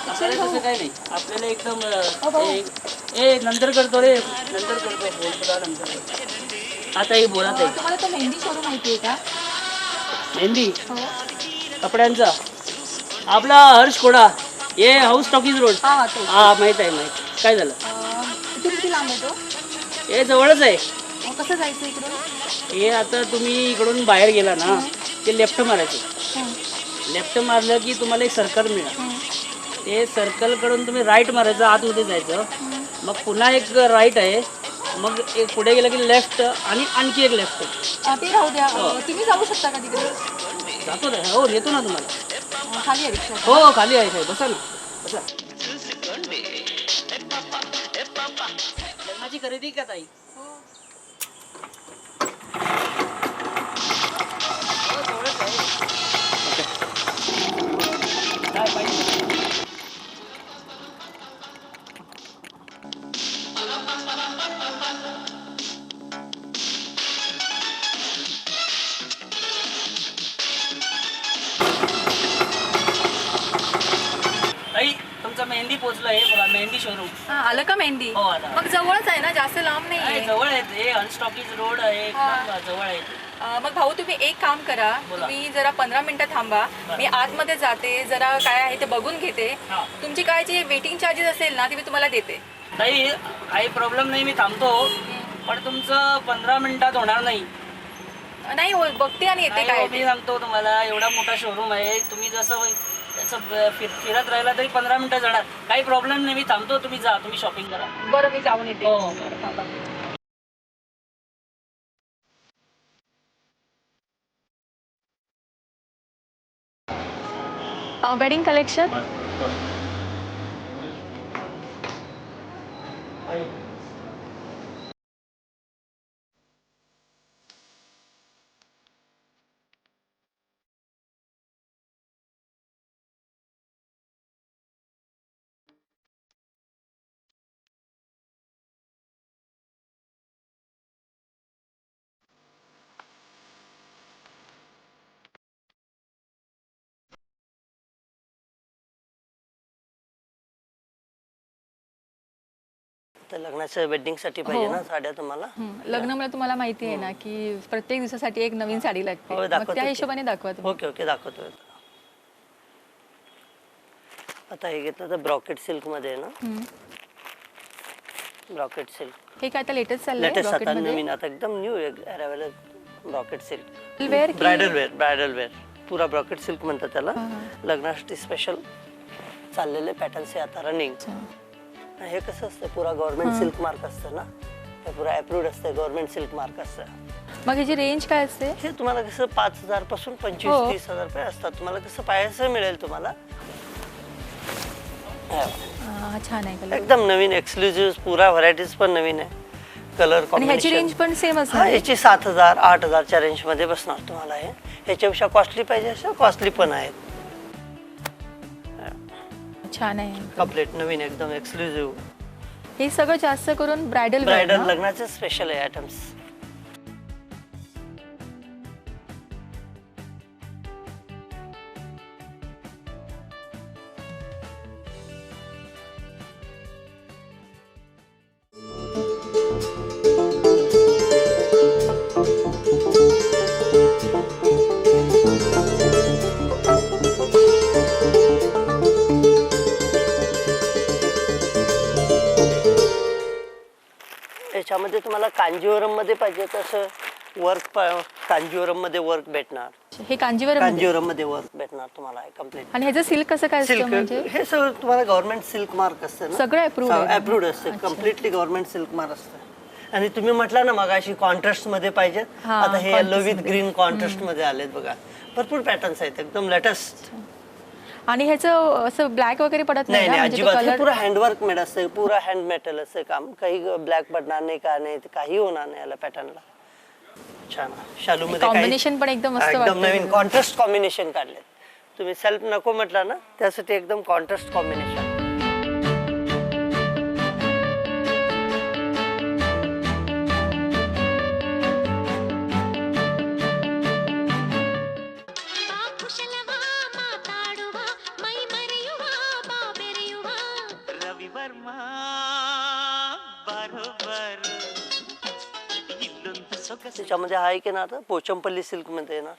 आपल्याला तसं काही नाही. आपल्याला एकदम नंतर करतो रे, नंतर करतो, बोलतो नंतर करतो. आता हे बोलत आहे. तुम्हाला तो मेहंदी शोरूम माहिती आहे का? मेहंदी हो. कपड्यांचा आपला हर्ष कोडा, हे हाऊस टॉकीज रोड. हा तो. हा माहित आहे, माहित. काय झालं? इथून किती लांब आहे तो? हे जवळच आहे. कसं जायचं इकडून? हे आता तुम्ही इकडून बाहेर गेला ना, ते लेफ्ट मारायचं. लेफ्ट मारलं की तुम्हाला एक सर्कल मिळेल. ते सर्कलकडून तुम्ही राईट मारायचं, आतमध्ये जायचं. मग पुन्हा एक राईट आहे, मग एक पुढे गेलं की लेफ्ट आणि आणखी एक लेफ्ट. ते राहू द्या. तुम्ही जाऊ शकता का तिकडे? जातो ना, हो नेतो ना तुम्हाला. खाली आहे रिक्षा? हो खाली आहे, बसा ना, बसा. लग्नाची खरेदी का ताई? काय पाहिजे? ताई तुमचा मेहंदी पोचला आहे बघा, मेहंदी शोरूम. आलं का मेहंदी? हो आला. मग जवळच आहे ना, जास्त लांब नाही. जवळ आहे ते, अनस्टॉकीज रोड आहे, एकदम जवळ आहे. मग भाऊ तुम्ही एक काम करा, तुम्ही जरा 15 मिनिटं थांबा. मी आतमध्ये जाते, जरा काय आहे ते बघून घेते. तुमची काय जी वेटिंग चार्जेस असेल ना, ते मी तुम्हाला देते. ताई काही प्रॉब्लेम नाही, मी थांबतो. पण तुमचं 15 मिनिटात होणार नाही. नाही हो, बघते आणि येते. काय मी सांगतो तुम्हाला, एवढा मोठा शोरूम आहे, तुम्ही जसं त्याचं फिरत राहिला तरी 15 मिनिटं जाणार. काही प्रॉब्लेम नाही, मी थांबतो, तुम्ही जा, तुम्ही शॉपिंग करा. बरं, मी जाऊन येते. हो. Wedding collection. तर लग्नाच्या वेडिंगसाठी पाहिजे ना साड्या तुम्हाला? लग्नामुळे तुम्हाला माहिती आहे ना की प्रत्येक दिवसासाठी एक नवीन साडी लागते. हो, मग दाखवतो त्या की. हिशोबाने दाखवा तुम्ही. ओके ओके दाखवतो. आता हे घेतलं तर ब्रॉकेट सिल्क मध्ये आहे ना, ब्रॉकेट सिल्क. हे काय आता लेटेस्ट चाललंय लेटेस्ट आता रॉकेटमध्ये? नवीन, आता एकदम new available brocade silk. Wear की- ब्रायडल वेअर पुरा ब्रॉकेट सिल्क म्हणतात त्याला. लग्नासाठी स्पेशल चाललेले पॅटर्न्स आहे आता रनिंग. हे कसं असतं, पुरा गव्हर्नमेंट सिल्क मार्क असतं ना, हे पुरा अप्रूव्ड असतं, गव्हर्नमेंट सिल्क मार्क असतं. मग ह्याची रेंज काय असते? हे तुम्हाला कसं 5,000 पासून 25-30 हजार रुपये असतात. तुम्हाला कसं पाहायचं मिळेल तुम्हाला. छान आहे कलर. एकदम नवीन एक्सक्लुझिव्ह, पुरा व्हरायटीज पण नवीन आहे. कलर आणि ह्याची रेंज कॉम्बिनेशन पण सेम असणार? याची 7,000-8,000च्या रेंज मध्ये बसणार तुम्हाला. हे ह्याच्यापेक्षा कॉस्टली पाहिजे अशा कॉस्टली पण आहेत. छान आहे. कम्प्लीट नवीन एकदम एक्सक्लुझिव्ह. हे सगळं जास्त करून ब्रायडल लग्नाचे स्पेशल आहे आयटम्स. याच्यामध्ये तुम्हाला कांजीवरम मध्ये पाहिजे तसं वर्क, कांजीवरम मध्ये वर्क भेटणार. हे कांजीवरम मध्ये वर्क भेटणार तुम्हाला कम्प्लीट. आणि ह्याचं सिल्क कसं काय असतं? म्हणजे हे सगळं तुम्हाला गव्हर्नमेंट सिल्क मार्क असतं ना, सगळं अप्रूव्ड असते, कम्प्लिटली गव्हर्नमेंट सिल्क मार्क असतं. आणि तुम्ही म्हटला ना मगाशी कॉन्ट्रास्ट मध्ये पाहिजे, आता हे येलो विथ ग्रीन कॉन्ट्रास्ट मध्ये आलेत बघा. भरपूर पॅटर्न्स आहेत एकदम लेटेस्ट. आणि ह्याचं असं ब्लॅक वगैरे पडत नाही नाही, म्हणजे अजिबात. हे पुरा हँडवर्क मेड असते, पुरा हँड मेटल असते काम. काही ब्लॅक पडणार नाही, का नाही, काही होणार नाही याला पॅटर्नला. छान शालू मध्ये कॉम्बिनेशन पण एकदम मस्त एकदम नवीन कॉन्ट्रास्ट कॉम्बिनेशन काढले तुम्ही. सेल्फ नको म्हटलं ना, त्यासाठी एकदम कॉन्ट्रास्ट कॉम्बिनेशन. त्याच्यामध्ये आहे की ना आता पोचमपल्ली सिल्कमध्ये ना,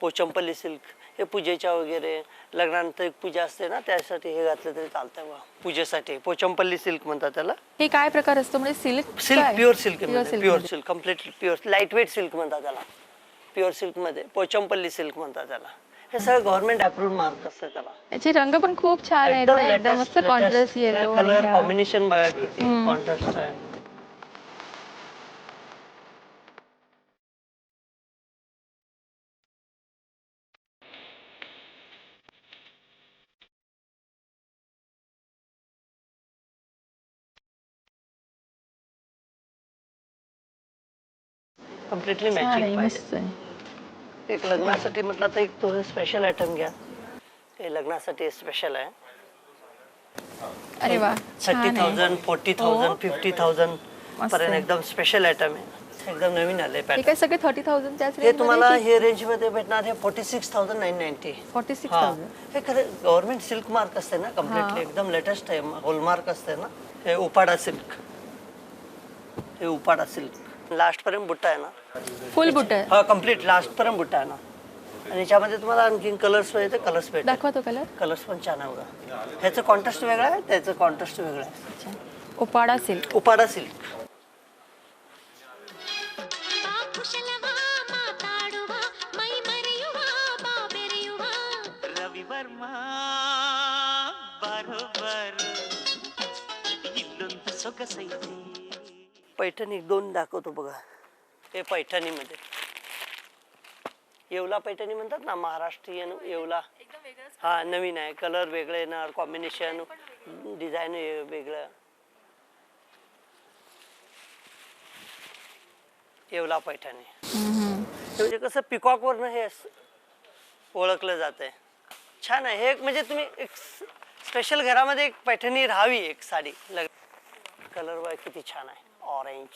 पोचमपल्ली सिल्क हे पूजेच्या वगैरे लग्नानंतर एक पूजा असते ना त्यासाठी हे घातलं तरी चालतंय बघा. पूजेसाठी पोचमपल्ली सिल्क म्हणतात त्याला. हे काय प्रकार असतो म्हणजे silk silk pure silk pure silk completely pure light weight silk म्हणतात त्याला. प्युअर सिल्क मध्ये पोचमपल्ली सिल्क म्हणतात त्याला. हे सगळं गव्हर्नमेंट अप्रूव्ड मार्क असतं त्याला. याचे रंग पण खूप छान आहेत ना, एकदम मस्त कॉन्ट्रास्ट येलो कलर कॉम्बिनेशन बघा किती कॉन्ट्रास्ट आहे. कम्प्लिटली मॅचिंग मस्त आहे. एक लग्नासाठी म्हटलं तर एक तो स्पेशल आयटम घ्या. हे लग्नासाठी स्पेशल आहे. अरे वा 30,000 40,000 50,000 मस्त पर्यंत आहे. एकदम स्पेशल आयटम आहे. एकदम नवीन आले हे पॅटर्न. काय सगळे 30,000 त्याच हे तुम्हाला हे रेंज मध्ये भेटणार हे 46,990. 46,000 हे खरं गव्हर्नमेंट सिल्क मार्क असते ना कम्प्लिटली एकदम लेटेस्ट आहे. होलमार्क असते ना. हे उपाडा सिल्क. हे उपाडा सिल्क लास्ट पर्यंत बुट्टा आहे ना. फुल बुट आहे. हा कम्प्लीट लास्ट पर्यंत बुट्टा आहे ना. आणि याच्यामध्ये तुम्हाला आणखी कलर्स पाहिजे कलर्स भेटतात. दाखवा तो कलर. कलर्स पण छान आहे बघा. ह्याचं कॉन्ट्रास्ट वेगळं आहे त्याचं कॉन्ट्रास्ट वेगळं आहे. उपाडा सिल्क. उपाडा सिल्क. पैठणी एक दोन दाखवतो बघा. हे पैठणीमध्ये येवला पैठणी म्हणतात ना महाराष्ट्रीयन येवला. हा नवीन आहे. कलर वेगळे येणार कॉम्बिनेशन डिझाईन वेगळं. येवला पैठणी म्हणजे कसं पिकॉक वरनं हे ओळखलं जात आहे. छान आहे हे. म्हणजे तुम्ही एक स्पेशल घरामध्ये एक पैठणी राहावी एक साडी. कलर बघा किती छान आहे. ऑरेंज.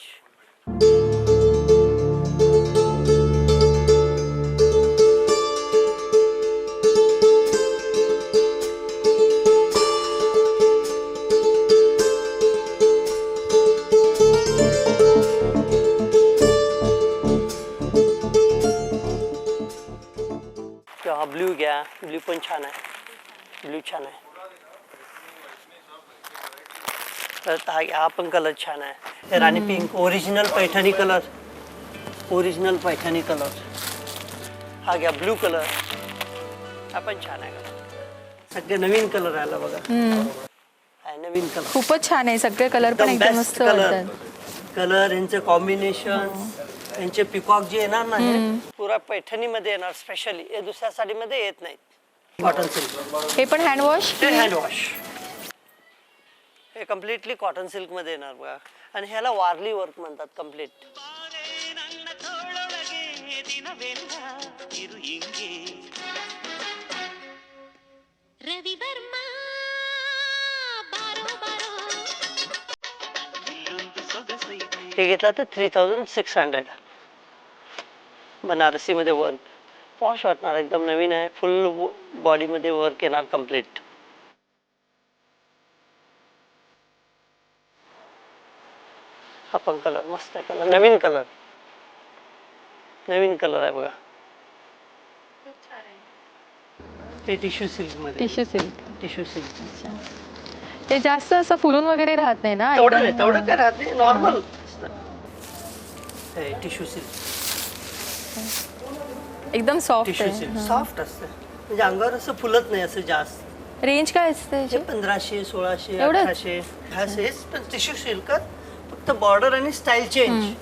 ब्ल्यू घ्या. ब्ल्यू पण छान आहे. ब्ल्यू छान आहे. हा पण कलर छान आहे. हे राणी pink original Paithani colour. Original Paithani colour. हा घ्या ब्ल्यू कलर. हा पण छान आहे. सगळे नवीन कलर आला बघा. नवीन कलर खूपच छान आहे. सगळे कलर पण एकदम मस्त वाटतात. कलर यांचे कॉम्बिनेशन यांचे पिकॉक जे येणार ना हे पुरा पैठणी मध्ये येणार स्पेशली. हे दुसऱ्या साडीमध्ये येत नाही. Cotton silk. हे पण हँड वॉश. Hand wash. हे कम्प्लिटली कॉटन सिल्क मध्ये येणार बघा. आणि ह्याला वारली वर्क म्हणतात कम्प्लीट. हे घेतलं तर 3,600. बनारसी मध्ये वर्क पॉश वाटणार एकदम नवीन आहे. फुल बॉडी मध्ये वर्क येणार कम्प्लीट. हा पण कलर मस्त आहे. कलर नवीन कलर. नवीन कलर आहे बघा. ते टिश्यू सिल्क मध्ये. Tissue silk. Tissue silk. ते जास्त असं फुलून वगैरे राहत नाही ना. तेवढं नाही. तेवढं काय राहते नॉर्मल. टिश्यू सिल्क एकदम सॉफ्ट टिश्यू आहे. सिल्क सॉफ्ट असतं. म्हणजे अंगावर असं फुलत नाही असं जास्त. रेंज काय असते हे याची? 1500 1600 एवढंच? 1800. हेच पण टिश्यू सिल्क फक्त बॉर्डर आणि स्टाईल चेंज.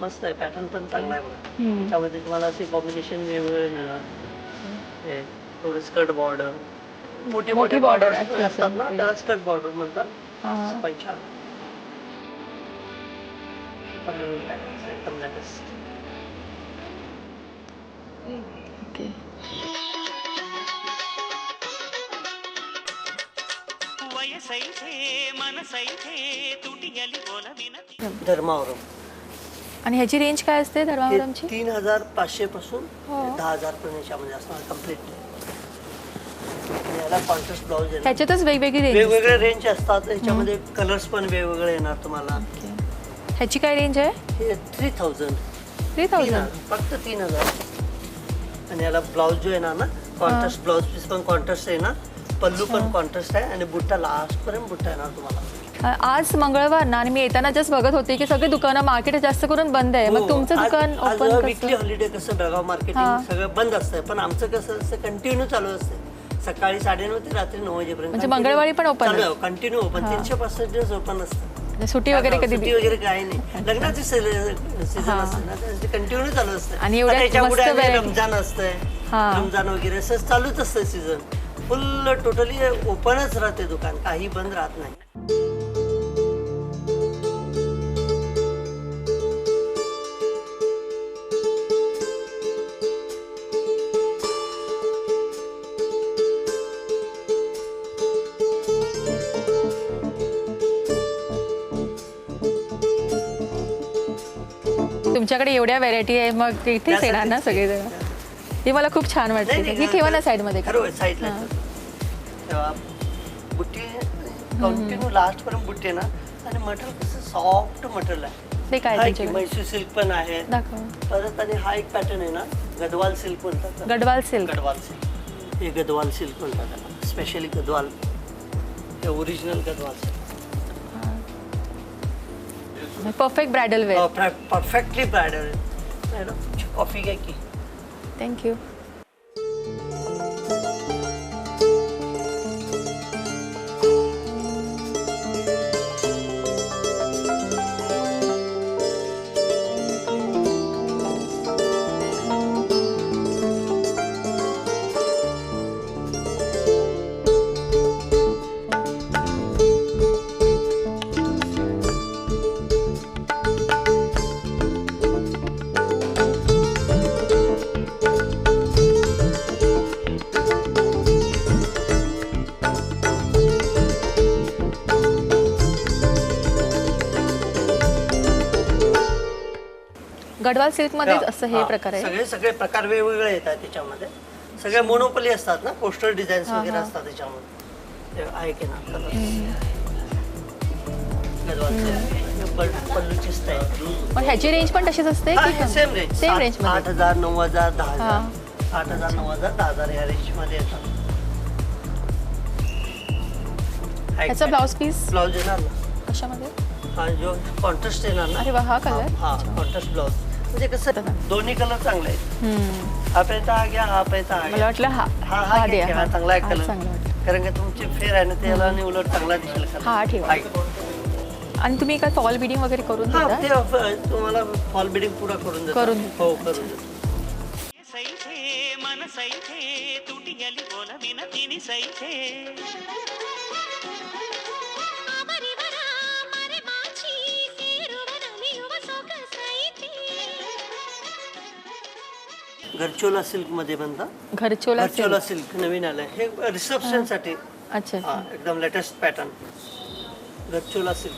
मस्त आहे. पॅटर्न पण चांगला आहे बघा. त्यामध्ये तुम्हाला असे कॉम्बिनेशन वेगवेगळे मिळणार. हे थोडं स्कर्ट बॉर्डर मोठे मोठे बॉर्डर असतात ना त्याला स्कर्ट बॉर्डर म्हणतात. पण छान. एकदम latest. धर्मावरम आणि ह्याची रेंज काय असते हे धर्मावरमची 3,500 पासून हो. 10,000 पर्यंत याच्यामध्ये असणार कम्प्लीट. याला कॉन्ट्रास्ट ब्लाऊज आहे ना. ह्याच्यातच वेगवेगळी रेंज वेगवेगळे रेंज असतात याच्यामध्ये, कलर्स पण वेगवेगळे येणार तुम्हाला. ह्याची काय रेंज आहे? हे 3,000 3,000. फक्त 3,000. आणि याला ब्लाऊज जो येणार ना कॉन्ट्रास्ट ब्लाऊज पीस पण कॉन्ट्रास्ट आहे ना, पल्लू पण कॉन्ट्रास्ट आहे आणि बुट्टा लास्ट पर्यंत बुट्टा येणार तुम्हाला. आज मंगळवार ना आणि मी येताना जस्ट बघत होते की सगळे दुकानं मार्केट जास्त करून बंद आहे. मग तुमचं दुकान ओपन वीकली हॉलिडे कसं बेळगाव मार्केटिंग सगळं बंद असतं, पण आमचं कसं असतं कंटिन्यू चालू असते सकाळी 9:30 ते रात्री 9 वाजेपर्यंत. म्हणजे मंगळवारी पण open आहे? Continue open. 365 ओपन असतं. सुट्टी वगैरे कधी सुट्टी वगैरे काही नाही. लग्नाची सीझन असते ना कंटिन्यू चालू असतं. आणि एवढ्या आता याच्यापुढे मस्त आणि variety. रमजान असतंय, हा. रमजान वगैरे असं चालूच असतं सीझन. फुल टोटली ओपनच राहते दुकान, काही बंद राहत नाही. तुमच्याकडे एवढ्या व्हरायटी आहे मग तिथेच येणार ना सगळेजण. हे मला खूप छान वाटते. ही ठेवा ना साईड मध्ये. खरं साईडला तेव्हा बुट्टी कंटिन्यू लास्ट पर्यंत बुट्टी आहे ना. आणि मटेरियल कसं सॉफ्ट मटेरियल आहे. ते काय हाय, तुमच्याकडे? म्हैसूर सिल्क पण आहे. दाखव. परत आणि हा एक पॅटर्न आहे ना, गदवाल सिल्क बोलतात. गडवाल सिल्क. गडवाल सिल्क, हे गदवाल सिल्क बोलतात त्याला. स्पेशली गदवाल, हे original Gadwal silk. Perfect bridal wear. Perfectly bridal. Coffee घ्या की. थँक्यू. गडवाल सिल्क मध्ये असं हे हा, प्रकार आहे. सगळे सगळे प्रकार वेगवेगळे येतात त्याच्यामध्ये. सगळे मोनोपली असतात ना, पोस्टर डिझाईन्स वगैरे असतात त्याच्यामध्ये. ते आहे की ना कलर. पल्लूची स्टाईल. पण ह्याची रेंज पण तशीच असते की सेम रेंज. सेम रेंज मध्ये? 8,000, 9,000, 10,000. 8,000, 9,000, 10,000 या रेंज मध्ये येतात. ह्याचा ब्लाउज पीस ब्लाउज येणार ना, कशामध्ये? हा जो कॉन्ट्रास्ट येणार ना. अरे वा, हा कलर. हा कॉन्ट्रास्ट ब्लाउज. म्हणजे कसं दोन्ही कलर चांगले आहेत. हा पैता हा घ्या, हा पैता हा मला घ्या. वाटलं हा हा हा द्या. घ्या, हा चांगला आहे हा कलर. चांगला वाटलं. कारण का तुमची फेर आहे ना त्याला आणि उलट चांगला दिसेल कलर. हा ठेवा. आणि तुम्ही काय फॉल बिडिंग वगैरे करून हा देता? ते तुम्हाला फॉल बिडिंग पुरा करून देतो. करून देतो. हो करून देतो. गरचोला सिल्क मध्ये बनता. घरचोला गरचोला सिल्क. सिल्क नवीन आलंय हे रिसेप्शन साठी. अच्छा. हा एकदम लेटेस्ट पॅटर्न गरचोला सिल्क.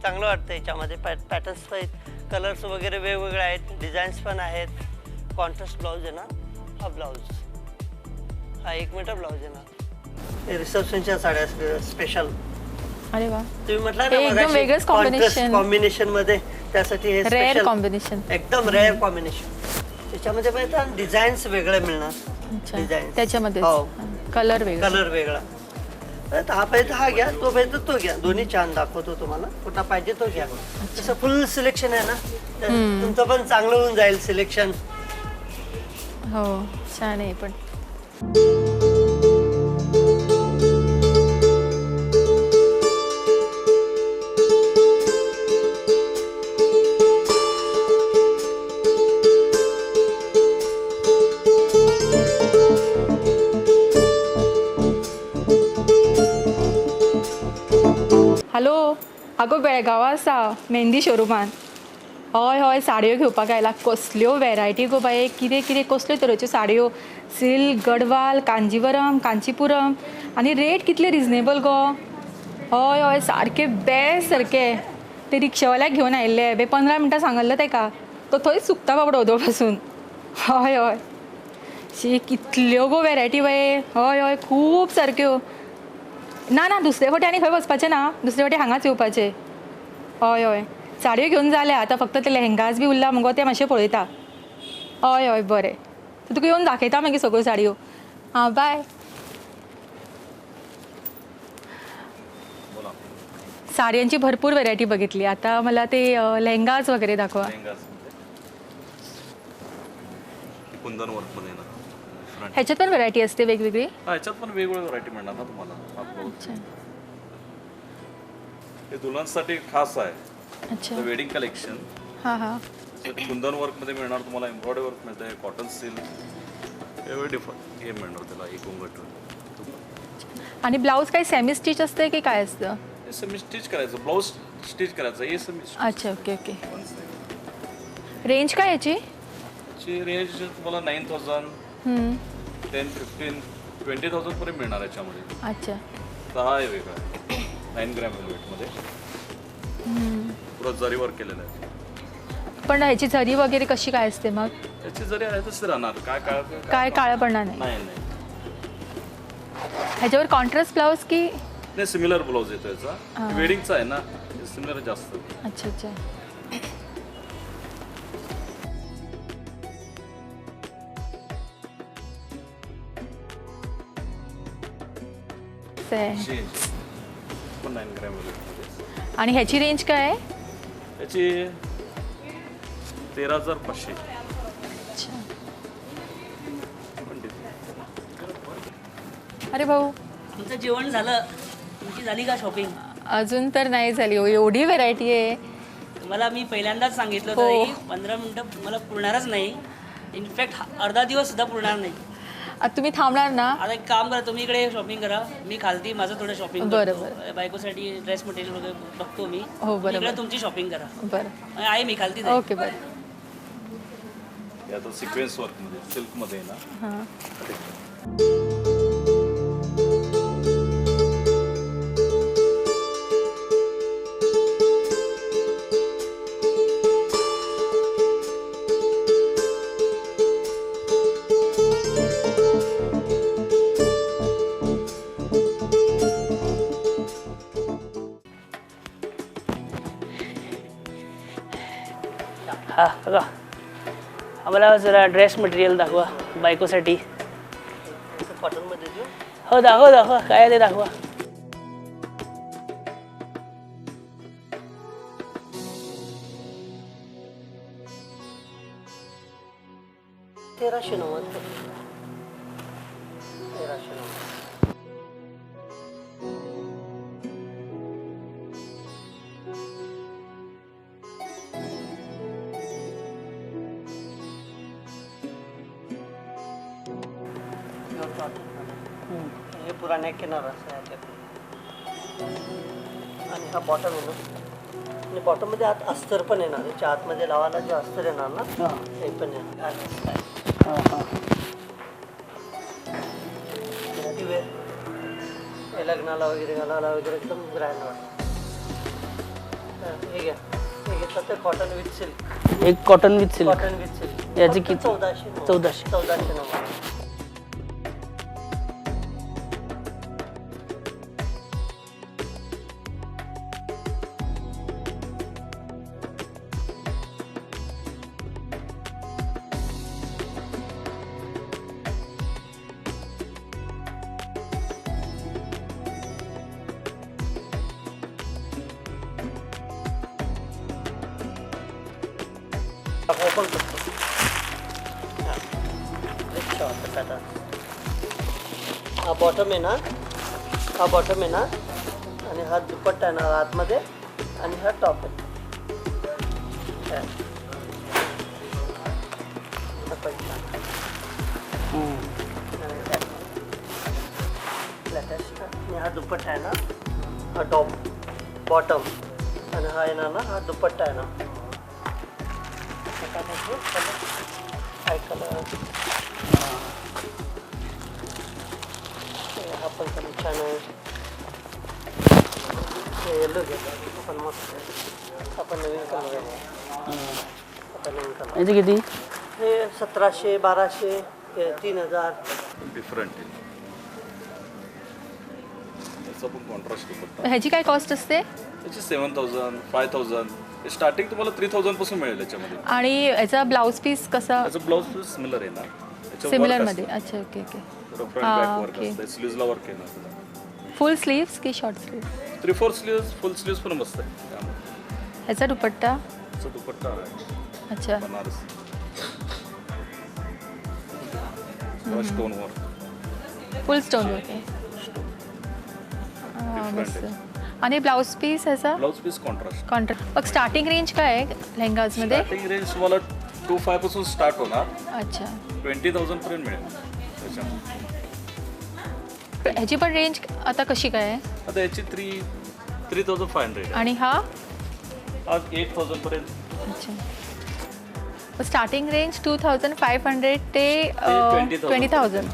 चांगलं वाटतं याच्यामध्ये. पॅटर्न्स आहेत, कलर्स वगैरे वेगवेगळे आहेत, डिझाईन्स पण आहेत. कॉन्ट्रास्ट ब्लाऊज आहे ना, हा ब्लाऊज हा 1 मीटर ब्लाऊज आहे ना. हे रिसेप्शनच्या साड्या स्पेशल. अरे वा, तुम्ही म्हटलं हे एकदम वेगळंच combination. कॉम्बिनेशन मध्ये, त्यासाठी हे रेअर special. कॉम्बिनेशन. एकदम रेअर कॉम्बिनेशन. त्याच्यामध्ये पण डिझाईन्स वेगळे मिळणार. डिझाईन्स त्याच्यामध्ये हो. कलर वेगळा. कलर वेगळा. हा पाहिजे हा घ्या, तो पाहिजे तो घ्या. दोन्ही छान दाखवतो तुम्हाला. कुठला पाहिजे तो घ्या. तसं फुल सिलेक्शन आहे ना, तर तुमचं पण चांगलं होऊन जाईल सिलेक्शन. हो छान आहे पण. हॅलो, आगो बेळगांवा आसा मेहंदी शोरुमान. हय हय साडयो घेवपाक आयला. कसल्यो वेरायटी गो बाये, कितें कितें कसल्यो तरेच्यो साडयो. सिल्क, गडवाल, कांजीवरम, कांचीपुरम आनी रेट कितले रिजनेबल गो. हय हय सारके बेस्ट सारके. ते रिक्षावाल्याक घेवन आयिल्ले 15 मिनटां सांगल्लो ताका, तो थंयच सुकता बाबडो वोदोळ पासून. हय हय शी कितल्यो गो वेरायटी बाये. हय हय खूब सारक्यो. ना ना दुसरे फावटी आनी खंय वचपाचें ना, दुसरे फावटी हांगाच येवपाचें. हय हय साडयो घेवन जाल्या, आतां फक्त ते लेहेंगाज बी उरला मुगो, ते मातशें पळयता. हय हय बरें, तुका येवन दाखयता मागीर सगळ्यो साडयो. हां बाय. साडयांची भरपूर व्हेरायटी बघितली. आता मला ते लेहेंगाज वगैरे दाखवा. कुंदन वर्कमध्ये येणार फ्रंट. ह्याच्यात पण व्हेरायटी असते वेगवेगळी. ह्याच्यात पण वेगवेगळ्या व्हरायटी मिळणार ना तुम्हाला आपलं. अच्छा हे दुल्हनसाठी खास आहे. अच्छा. वेडिंग कलेक्शन हां हां कुंदन वर्कमध्ये मिळणार तुम्हाला. एम्ब्रॉयडरी वर्क मिळतं आहे, कॉटन सिल्क वेगळे डिफरंट हे मिळणार त्याला. एक घोंगट आणि ब्लाऊज काय सेमी स्टिच असते की काय असतं. हे सेमी स्टिच करायचं, ब्लाऊज स्टिच करायचं. हे सेमी अच्छा ओके ओके. रेंज काय याची. ची रेंज तुम्हाला 9,000, 10, 15, 20,000 पर्यंत मिळणार याच्यामध्ये. अच्छा 10 आहे वेगळा 9 ग्रॅम वेटमध्ये पुरा जरी वर्क केलेलं आहे. पण ह्याची जरी वगैरे कशी काय असते मग. याची जरी आहे तसं राहणार. काय काळं पडणार नाही. नाही नाही ह्याच्यावर कॉन्ट्रास्ट ब्लाऊज की. नाही सिमिलर ब्लाऊज येतो याचा. वेडिंगचा आहे ना, सिमिलर जास्त. अच्छा अच्छा. पण 9 ग्रॅम वेटमध्ये. आणि ह्याची रेंज काय आहे. याची 13,500. अच्छा. अरे भाऊ तुमचं जेवण झालं. तुमची झाली का शॉपिंग. अजून तर नाही झाली हो, एवढी व्हेरायटी आहे. तुम्हाला मी पहिल्यांदाच सांगितलं हो. होतं की 15 मिनटं मला पुरणारच नाही. इनफॅक्ट अर्धा दिवस सुद्धा पुरणार नाही. आता तुम्ही थांबणार ना. आता एक काम करा, तुम्ही इकडे शॉपिंग करा, मी खालती माझं थोडं शॉपिंग बरं, करतो. बायकोसाठी ड्रेस मटेरियल वगैरे बघतो मी. हो, बरं, इकडे बरं. तुमची शॉपिंग करा. बरं आहे मी खालती जाईन. ओके बरं. हे आता सिक्वेन्स वर्कमध्ये सिल्कमध्ये आहे ना. हां हा बघा, आम्हाला जरा ड्रेस मटेरियल दाखवा बायकोसाठी. कॉटनमध्ये देऊ. हो दाखवा दाखवा, काय आहे ते दाखवा. तेराशे 1390. हे पुराण्या किनारा असं याच्याकडे. आणि हा बॉटम आहे ना. आणि बॉटममध्ये आत अस्तर पण येणार. याच्या आतमध्ये लावायला जे अस्तर येणार ना ते पण येणार. हे लग्नाला वगैरे घालायला वगैरे एकदम ब्रँड वाटतं. हे घ्या, हे घेतलं तर कॉटन विथ सिल्क. एक cotton with silk. Cotton with silk याची किती. 1490. 1490. ओपन करतो. हा बॉटम आहे ना. हा बॉटम आहे ना. आणि हा दुपट्टा आहे ना आतमध्ये. आणि हा टॉप आहे. आणि हा दुपट्टा आहे ना. हा टॉप. बॉटम आणि हा येणार ना, हा दुपट्टा आहे ना. काय म्हणतो कलर? काय कलर? हा पण कलर छान आहे. येलो घेतो आपण, मस्त आहे. आपण नवीन कलर आहे. आता नवीन कलर याचे किती? हे 1700, 1200, 3000. डिफरंट आहे. याचा पण कॉन्ट्रास्ट दुपट्टा. ह्याची काय कॉस्ट असते? त्याची 7000, 5000 स्टार्टिंग तुम्हाला 3000 पासून मिळेल याच्यामध्ये. आणि याचा ब्लाऊज पीस कसा? त्याचं ब्लाऊज पीस सिमिलर आहे ना, त्याचं सिमिलर work मध्ये? असतं. अच्छा, ओके ओके. थोडं फ्रंट हा, बॅक वर्क ओके. असतं, स्लीव्हजला वर्क आहे ना. फुल स्लीव्स की शॉर्ट स्लीव्स? 3-4 स्लीव्स, फुल स्लीव्स पण मस्त आहे त्यामध्ये. ह्याचा दुपट्टा? त्याचा दुपट्टा आहे अच्छा, Banarasi. Stone work full stone work आहे. मस्त. आणि ब्लाऊज पीस ह्याचा? Blouse piece contrast. कॉन्ट्रॅक्ट. मग स्टार्टिंग रेंज काय आहे लेहंगाजमध्ये? स्टार्टिंग रेंज तुम्हाला 2500 पासून स्टार्ट होणार, अच्छा. 20,000 पर्यंत मिळेल त्याच्यामध्ये. ह्याची पण रेंज आता कशी काय आहे? आता याची 3,500 आहे. आणि हा? आज 8,000 पर्यंत. अच्छा. स्टार्टिंग रेंज 2500 ते 20,000.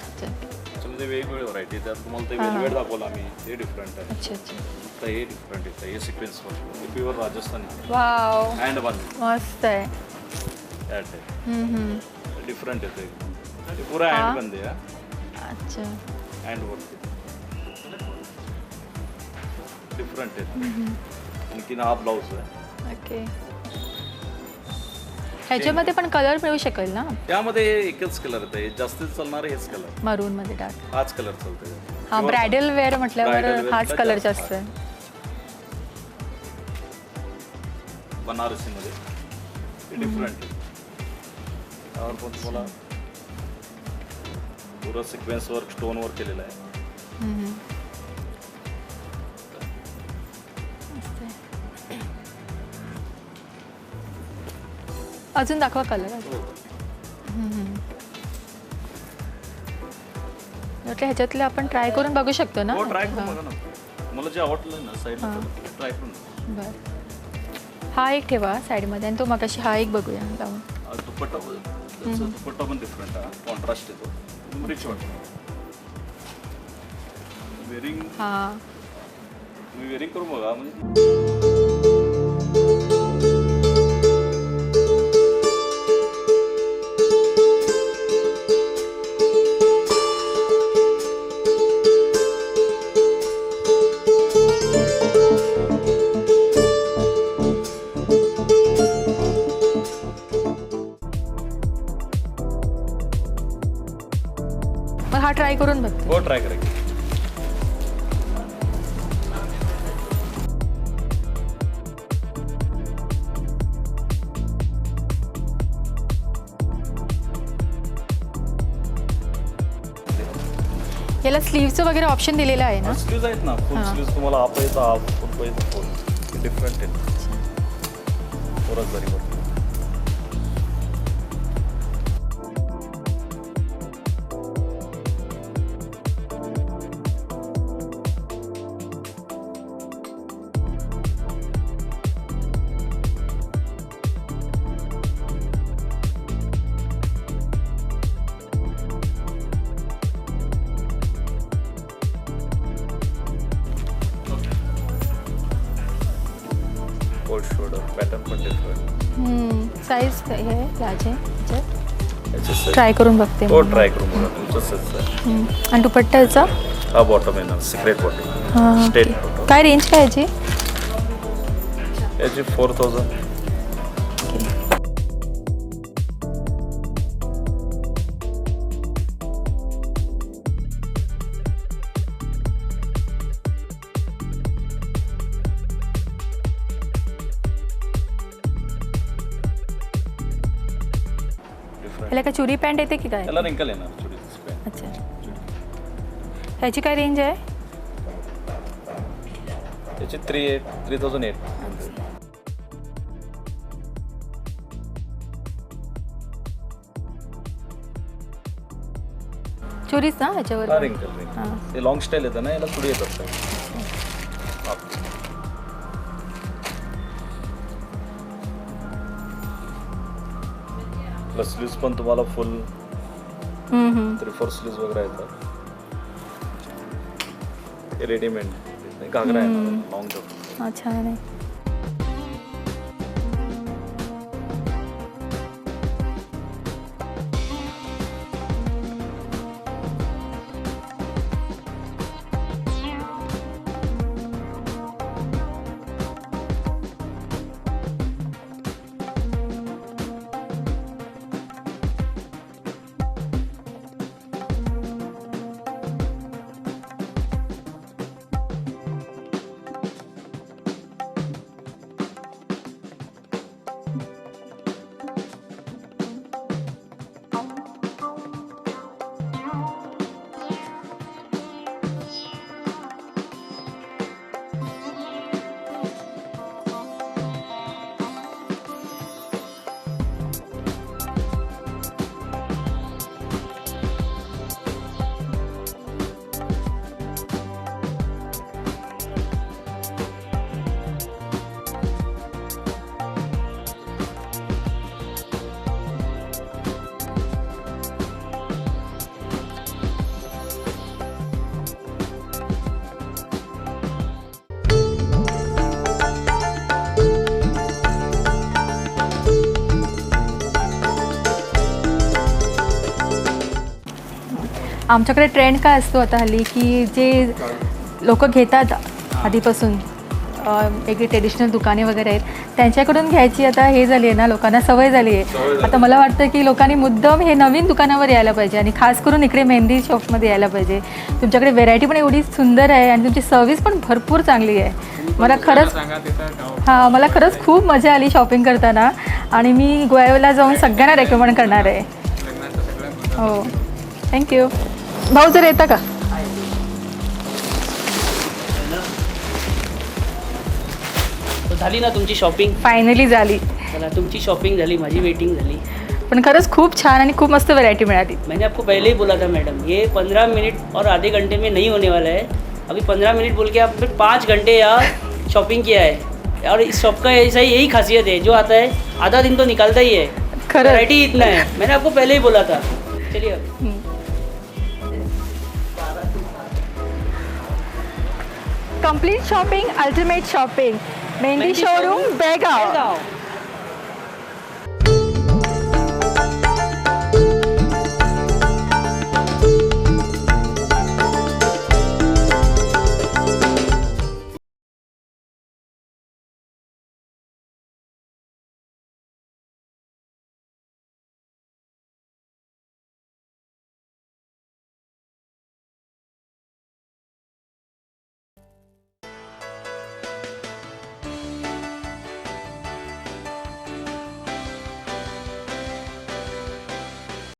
अच्छा त्याच्यामध्ये वेगवेगळे व्हरायटी त्यात तुम्हाला ते वेलवेट दाखवलं आम्ही, ते डिफरंट आहे. अच्छा अच्छा. तर हे डिफरंट आहे, हे सिक्वेन्स वर्क, हे प्युअर राजस्थानी वाव, हँड बांध मस्त आहे. दॅट आहे, हम्म. डिफरंट आहे ते पुरा हा? हँड बंद आहे. अच्छा. हँड वर्क डिफरंट आहे. आणखीन हा ब्लाऊज आहे. ओके. ह्याच्यामध्ये पण कलर मिळू शकेल ना? त्यामध्ये एकच कलर आहे, जास्तीत चालणार हेच कलर, मरूनमध्ये डार्क. हाच कलर चालतोय. हा, ब्रायडल वेअर म्हटल्यावर Bridal wear हाच ला कलर जास्त जास्त आहे. बनारसी मध्ये डिफरंट आहे. त्यावर पण तुम्हाला पुरा सिक्वेन्स वर्क, स्टोन वर्क केलेलं आहे. हम्म. मस्त आहे. अजून दाखवा कलर. वाटलं ह्याच्यातले आपण ट्राय करून बघू शकतो ना? हो, ट्राय करून बघा ना, मला जे आवडलं ना साईडला ट्राय करून बघा. बरं. हा एक ठेवा साईडमध्ये, आणि तो मगाशी हा एक बघूया लावून. दुपट्टा त्याचा दुपट्टा पण डिफरंट आहे, कॉन्ट्रास्ट येतो, रिच वाटतो. वेअरिंग हा, तुम्ही वेअरिंग करून बघा म्हणजे. मग हा ट्राय करून बघते. हो, ट्राय करा. याला स्लीव्हचं वगैरे ऑप्शन दिलेलं आहे ना? स्लीव्ज आहेत ना, फुल स्लीव्ज तुम्हाला हाफ पाहिजे हाफ, फुल पाहिजे फुल, डिफरंट आहे. परत जरी बघ. कोट शोल्डर पॅटर्न पण डिफरंट. साईज हे लार्ज आहे ह्याच्यात. याचे ट्राय करून बघते. हो, ट्राय करून बघा, तुमचं सच आहे. आणि दुपट्टा याचा? हा बॉटम येणार, सिक्रेट बॉटम, हा, स्टेट ओके. बॉटम. काय रेंज काय याची? याची 4000. याला काय चुरी पॅन्ट येते की काय? त्याला रिंकल येणार चुडीचं पॅन्ट. अच्छा. ह्याची काय रेंज आहे? याची 3,008. चुरीच ना ह्याच्यावर? हा, रिंकल. ते लॉंग स्टाईल येतं ना, याला चुडी येतात. प्लस स्लीव्स पण तुम्हाला फुल हम्म, हम्म. 3/4 स्लीव्स वगैरे येतात. हे रेडीमेड घागरा आहे लॉंग टॉप. हा, छान आहे. आमच्याकडे ट्रेंड काय असतो आता हल्ली की जे लोक घेतात आधीपासून एक ट्रेडिशनल दुकाने वगैरे आहेत त्यांच्याकडून घ्यायची आता हे झाली आहे ना, लोकांना सवय झाली आहे. आता मला वाटतं की लोकांनी मुद्दाम हे नवीन दुकानावर यायला पाहिजे आणि खास करून इकडे मेहंदी शॉपमध्ये यायला पाहिजे. तुमच्याकडे व्हेरायटी पण एवढी सुंदर आहे आणि तुमची सर्व्हिस पण भरपूर चांगली आहे. मला खरंच खूप मजा आली शॉपिंग करताना आणि मी गोव्याला जाऊन सगळ्यांना रेकमेंड करणार आहे. हो, थँक्यू. भाऊ जर येता का? तर झाली ना तुमची शॉपिंग? फायनली झाली. चला, तुमची शॉपिंग झाली, माझी वेटिंग झाली. पण खरंच खूप छान आणि खूप मस्त व्हरायटी मिळाली. मैंने आपको पहले ही बोला था मैडम, ये 15 मिनट और आधे घंटे में नहीं होने वाला है. अभी 15 मिनट बोल के आपने 5 घंटे यहाँ शॉपिंग किया है. और इस शॉप का ऐसा ही यही खासियत है, जो आता है आधा दिन तो निकालता ही है. खरंच. वैरायटी इतना है, मैंने आपको पहले ही बोला था. चलिए अब. Complete shopping, ultimate shopping, mehndi showroom, Belgaum.